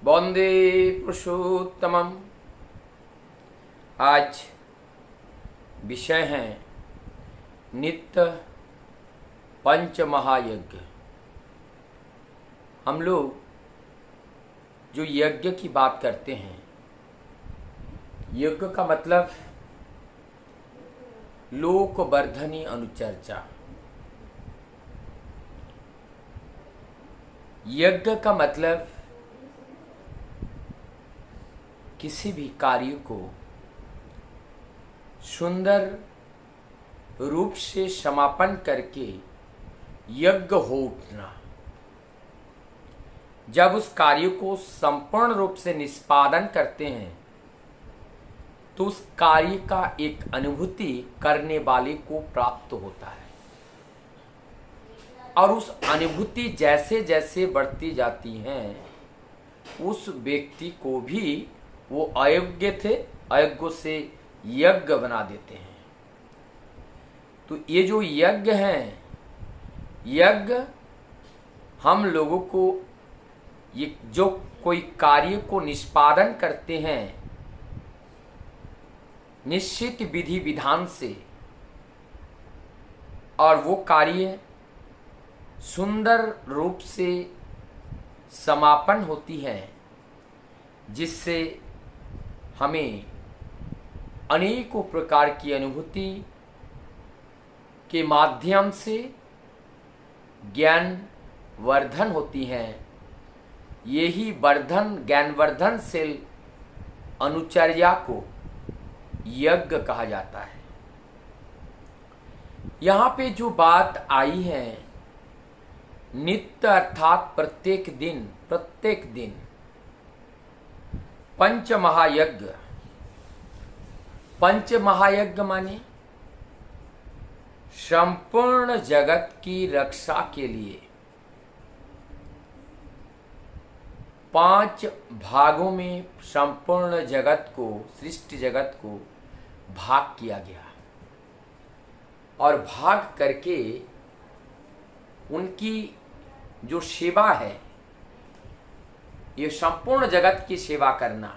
वंदे पुरुषोत्तमम्। आज विषय है नित्य पंच महायज्ञ। हम लोग जो यज्ञ की बात करते हैं, यज्ञ का मतलब लोक वर्धनी अनुचर्चा। यज्ञ का मतलब किसी भी कार्य को सुंदर रूप से समापन करके यज्ञ हो उठना। जब उस कार्य को संपूर्ण रूप से निष्पादन करते हैं तो उस कार्य का एक अनुभूति करने वाले को प्राप्त होता है, और उस अनुभूति जैसे जैसे बढ़ती जाती हैं उस व्यक्ति को भी वो अयोग्य थे, अयोग्य से यज्ञ बना देते हैं। तो ये जो यज्ञ हैं, यज्ञ हम लोगों को ये जो कोई कार्य को निष्पादन करते हैं निश्चित विधि विधान से, और वो कार्य सुंदर रूप से समापन होती है, जिससे हमें अनेकों प्रकार की अनुभूति के माध्यम से ज्ञान वर्धन होती है। यही वर्धन, ज्ञानवर्धनशील अनुचर्या को यज्ञ कहा जाता है। यहाँ पे जो बात आई है नित्य अर्थात प्रत्येक दिन पंच महायज्ञ। पंच महायज्ञ माने संपूर्ण जगत की रक्षा के लिए 5 भागों में संपूर्ण जगत को, सृष्टि जगत को भाग किया गया, और भाग करके उनकी जो सेवा है, ये संपूर्ण जगत की सेवा करना,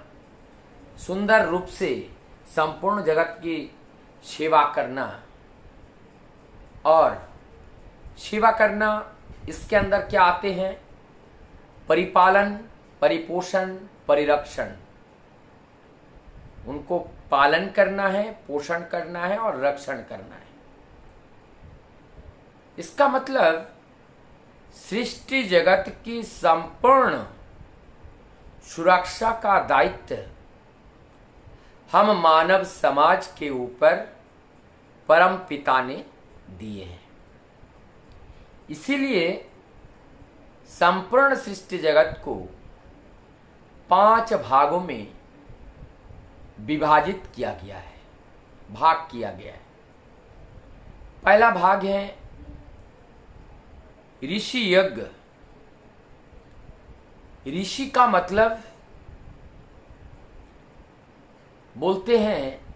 सुंदर रूप से संपूर्ण जगत की सेवा करना। और सेवा करना, इसके अंदर क्या आते हैं? परिपालन, परिपोषण, परिरक्षण। उनको पालन करना है, पोषण करना है और रक्षण करना है। इसका मतलब सृष्टि जगत की संपूर्ण सुरक्षा का दायित्व हम मानव समाज के ऊपर परम पिता ने दिए हैं। इसीलिए संपूर्ण सृष्टि जगत को 5 भागों में विभाजित किया गया है, भाग किया गया है। पहला भाग है ऋषि यज्ञ। ऋषि का मतलब बोलते हैं,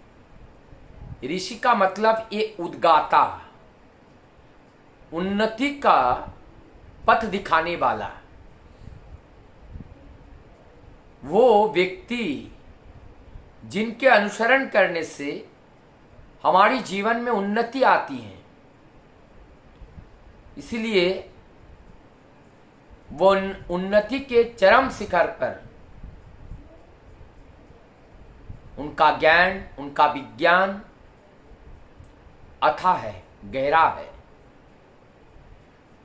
ऋषि का मतलब ये उद्गाता, उन्नति का पथ दिखाने वाला, वो व्यक्ति जिनके अनुसरण करने से हमारी जीवन में उन्नति आती है। इसलिए वो उन्नति के चरम शिखर पर उनका ज्ञान, उनका विज्ञान अथाह है, गहरा है,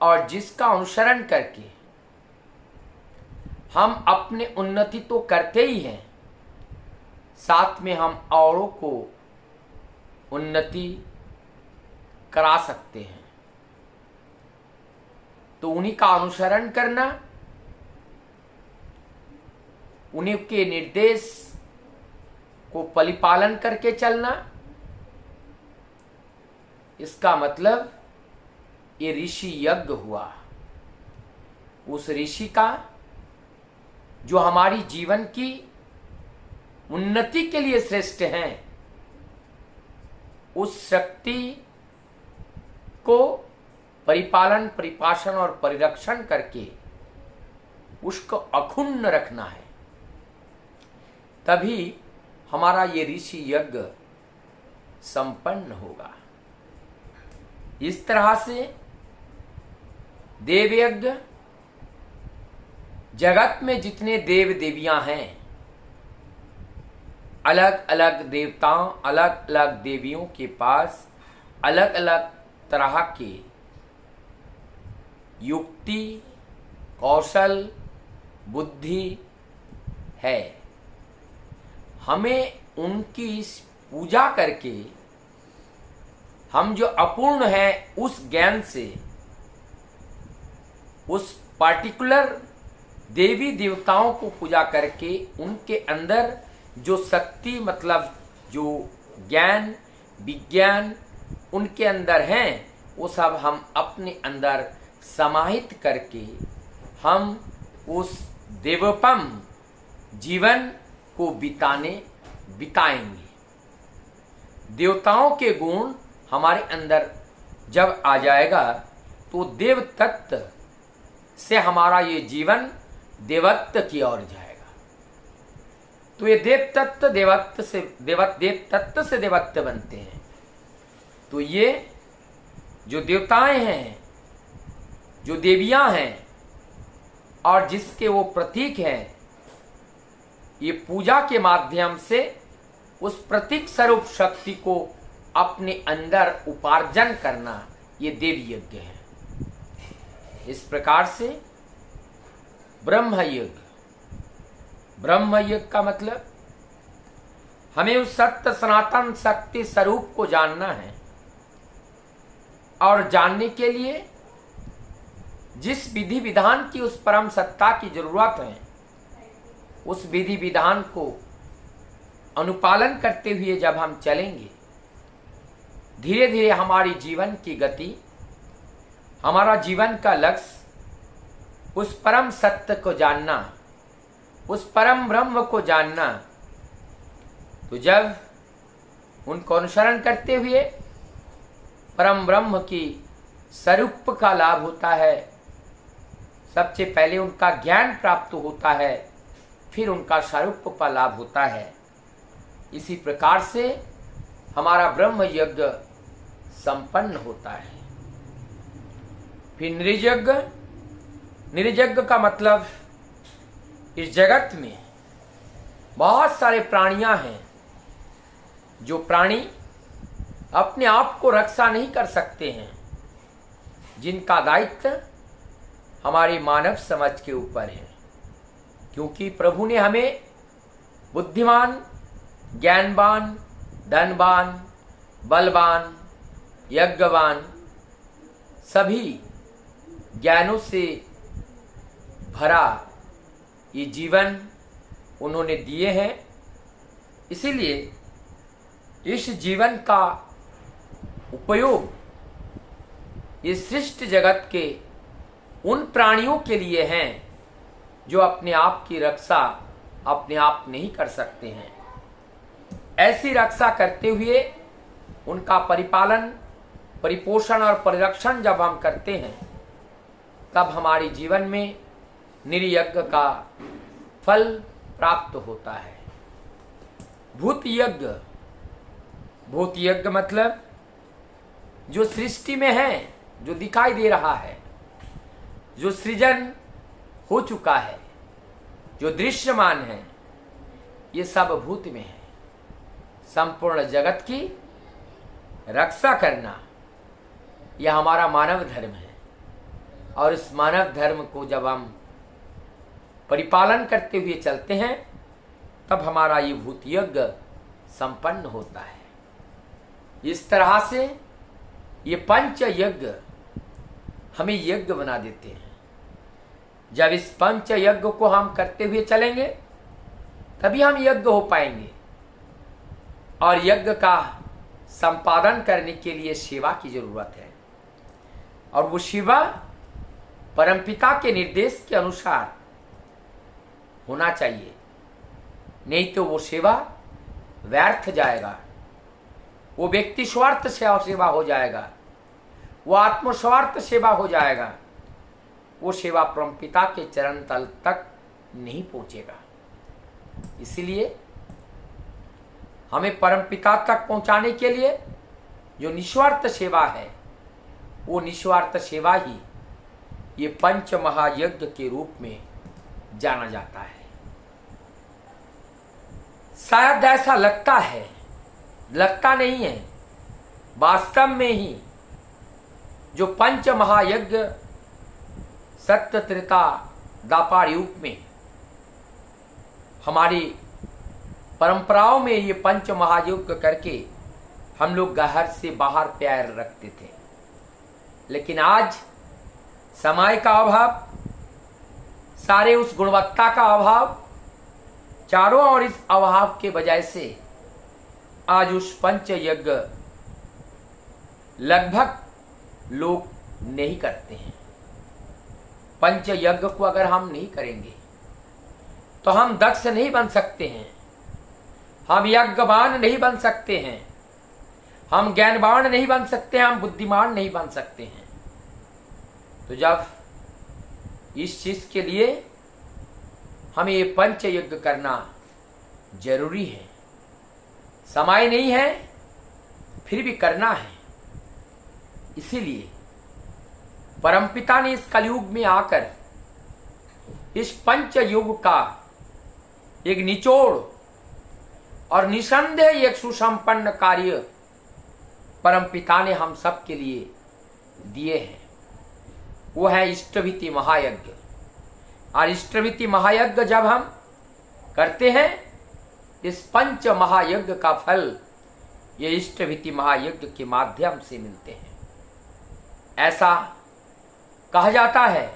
और जिसका अनुसरण करके हम अपने उन्नति तो करते ही हैं, साथ में हम औरों को उन्नति करा सकते हैं। तो उन्हीं का अनुसरण करना, उन्हीं के निर्देश को परिपालन करके चलना, इसका मतलब ये ऋषि यज्ञ हुआ। उस ऋषि का जो हमारी जीवन की उन्नति के लिए श्रेष्ठ हैं, उस शक्ति को परिपालन, परिपाषण और परिरक्षण करके उसको अखुन्न रखना है। तभी हमारा ये ऋषि यज्ञ संपन्न होगा। इस तरह से देव यज्ञ, जगत में जितने देव देवियां हैं, अलग अलग देवताओं, अलग अलग देवियों के पास अलग अलग तरह के युक्ति, कौशल, बुद्धि है। हमें उनकी पूजा करके हम जो अपूर्ण है उस ज्ञान से उस पार्टिकुलर देवी देवताओं को पूजा करके उनके अंदर जो शक्ति, मतलब जो ज्ञान विज्ञान उनके अंदर हैं, वो सब हम अपने अंदर समाहित करके हम उस देवोपम जीवन को बिताएंगे। देवताओं के गुण हमारे अंदर जब आ जाएगा तो देव तत्व से हमारा ये जीवन देवत्व की ओर जाएगा। तो ये देव तत्व देवत्व से देवत्व बनते हैं। तो ये जो देवताएं हैं, जो देवियां हैं और जिसके वो प्रतीक हैं, ये पूजा के माध्यम से उस प्रतीक स्वरूप शक्ति को अपने अंदर उपार्जन करना, ये देव यज्ञ है। इस प्रकार से ब्रह्म यज्ञ का मतलब हमें उस सत्य सनातन शक्ति स्वरूप को जानना है और जानने के लिए जिस विधि विधान की उस परम सत्ता की जरूरत है, उस विधि विधान को अनुपालन करते हुए जब हम चलेंगे, धीरे धीरे हमारी जीवन की गति, हमारा जीवन का लक्ष्य उस परम सत्य को जानना, उस परम ब्रह्म को जानना। तो जब उनको अनुसरण करते हुए परम ब्रह्म की स्वरूप का लाभ होता है, सबसे पहले उनका ज्ञान प्राप्त होता है, फिर उनका स्वरूप का लाभ होता है। इसी प्रकार से हमारा ब्रह्म यज्ञ संपन्न होता है। फिर निरयज्ञ का मतलब इस जगत में बहुत सारे प्राणियां हैं, जो प्राणी अपने आप को रक्षा नहीं कर सकते हैं, जिनका दायित्व हमारी मानव समझ के ऊपर है। क्योंकि प्रभु ने हमें बुद्धिमान, ज्ञानवान, धनवान, बलवान, यज्ञवान सभी ज्ञानों से भरा ये जीवन उन्होंने दिए हैं। इसीलिए इस जीवन का उपयोग इस सृष्टि जगत के उन प्राणियों के लिए हैं जो अपने आप की रक्षा अपने आप नहीं कर सकते हैं। ऐसी रक्षा करते हुए उनका परिपालन, परिपोषण और परिरक्षण जब हम करते हैं, तब हमारे जीवन में निरयज्ञ का फल प्राप्त होता है। भूत यज्ञ मतलब जो सृष्टि में है, जो दिखाई दे रहा है, जो सृजन हो चुका है, जो दृश्यमान है, ये सब भूत में है। संपूर्ण जगत की रक्षा करना यह हमारा मानव धर्म है। और इस मानव धर्म को जब हम परिपालन करते हुए चलते हैं, तब हमारा ये भूत यज्ञ संपन्न होता है। इस तरह से ये पंच यज्ञ हमें यज्ञ बना देते हैं। जब इस पंच यज्ञ को हम करते हुए चलेंगे, तभी हम यज्ञ हो पाएंगे। और यज्ञ का संपादन करने के लिए सेवा की जरूरत है, और वो सेवा परमपिता के निर्देश के अनुसार होना चाहिए। नहीं तो वो सेवा व्यर्थ जाएगा, वो व्यक्ति स्वार्थ सेवा हो जाएगा, वो आत्मस्वार्थ सेवा हो जाएगा, वो सेवा परमपिता के चरण तल तक नहीं पहुंचेगा। इसलिए हमें परमपिता तक पहुंचाने के लिए जो निस्वार्थ सेवा है, वो निस्वार्थ सेवा ही ये पंच महायज्ञ के रूप में जाना जाता है। शायद ऐसा लगता है, लगता नहीं है, वास्तव में ही जो पंच महायज्ञ सत्य त्रेता द्वापर युग में हमारी परंपराओं में ये पंच महायज्ञ करके हम लोग घर से बाहर पैर रखते थे, लेकिन आज समय का अभाव, सारे उस गुणवत्ता का अभाव, चारों ओर इस अभाव के वजह से आज उस पंच यज्ञ लगभग लोग नहीं करते हैं। पंच यज्ञ को अगर हम नहीं करेंगे तो हम दक्ष नहीं बन सकते हैं, हम यज्ञवान नहीं बन सकते हैं, हम ज्ञानवान नहीं बन सकते हैं, हम बुद्धिमान नहीं बन सकते हैं। तो जब इस चीज के लिए हमें ये पंच यज्ञ करना जरूरी है, समय नहीं है फिर भी करना है। इसीलिए परमपिता ने इस कलयुग में आकर इस पंच युग का एक निचोड़ और निसंदेह एक सुसंपन्न कार्य परमपिता ने हम सब के लिए दिए हैं। वो है इष्टभीति महायज्ञ। और इष्टभीति महायज्ञ जब हम करते हैं, इस पंच महायज्ञ का फल ये इष्टभीति महायज्ञ के माध्यम से मिलते हैं। ऐसा कहा जाता है,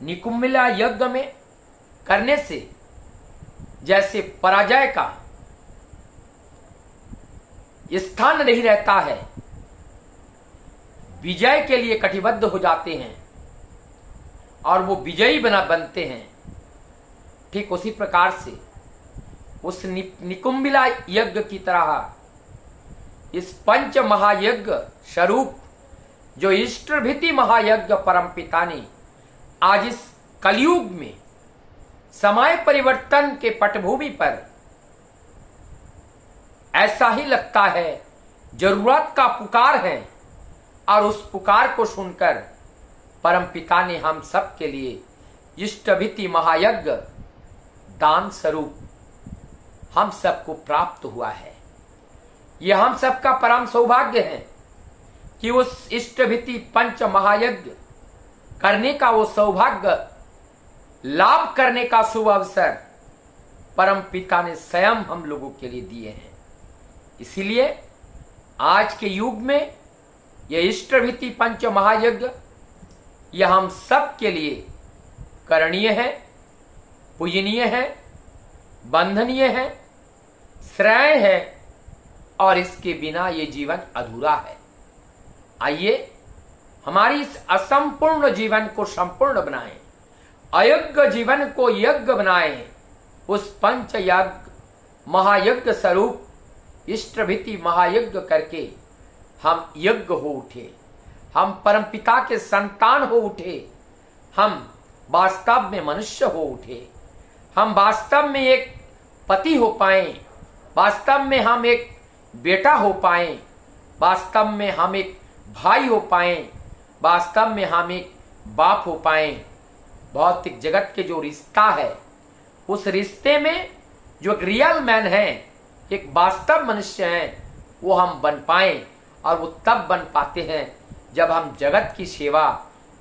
निकुंभिला यज्ञ में करने से जैसे पराजय का स्थान नहीं रहता है, विजय के लिए कटिबद्ध हो जाते हैं और वो विजयी बनते हैं। ठीक उसी प्रकार से उस निकुंभिला यज्ञ की तरह इस पंच महायज्ञ स्वरूप जो इष्टभीति महायज्ञ परमपिता ने आज इस कलयुग में समय परिवर्तन के पटभूमि पर ऐसा ही लगता है जरूरत का पुकार है, और उस पुकार को सुनकर परमपिता ने हम सब के लिए इष्टभीति महायज्ञ दान स्वरूप हम सबको प्राप्त हुआ है। यह हम सबका परम सौभाग्य है कि उस इष्टभीति पंच महायज्ञ करने का वो सौभाग्य लाभ करने का शुभ अवसर परमपिता ने स्वयं हम लोगों के लिए दिए हैं। इसीलिए आज के युग में यह इष्टभीति पंच महायज्ञ यह हम सब के लिए करणीय है, पूजनीय है, बंधनीय है, श्रेय है, और इसके बिना ये जीवन अधूरा है। आइए हमारी इस असंपूर्ण जीवन को संपूर्ण बनाएं, अयज्ञ जीवन को यज्ञ बनाएं। उस पंच यज्ञ महायज्ञ स्वरूप इष्टभीति महायज्ञ करके हम यज्ञ हो उठे, हम परमपिता के संतान हो उठे, हम वास्तव में मनुष्य हो उठे, हम वास्तव में एक पति हो पाए, वास्तव में हम एक बेटा हो पाए, वास्तव में हम एक भाई हो पाए, वास्तव में हम एक बाप हो पाए। भौतिक जगत के जो रिश्ता है, उस रिश्ते में जो एक रियल मैन है, एक वास्तव मनुष्य है, वो हम बन पाए। और वो तब बन पाते हैं जब हम जगत की सेवा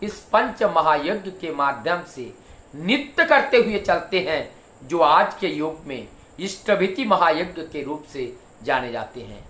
इस पंच महायज्ञ के माध्यम से नित्य करते हुए चलते हैं, जो आज के युग में इष्टभीति महायज्ञ के रूप से जाने जाते हैं।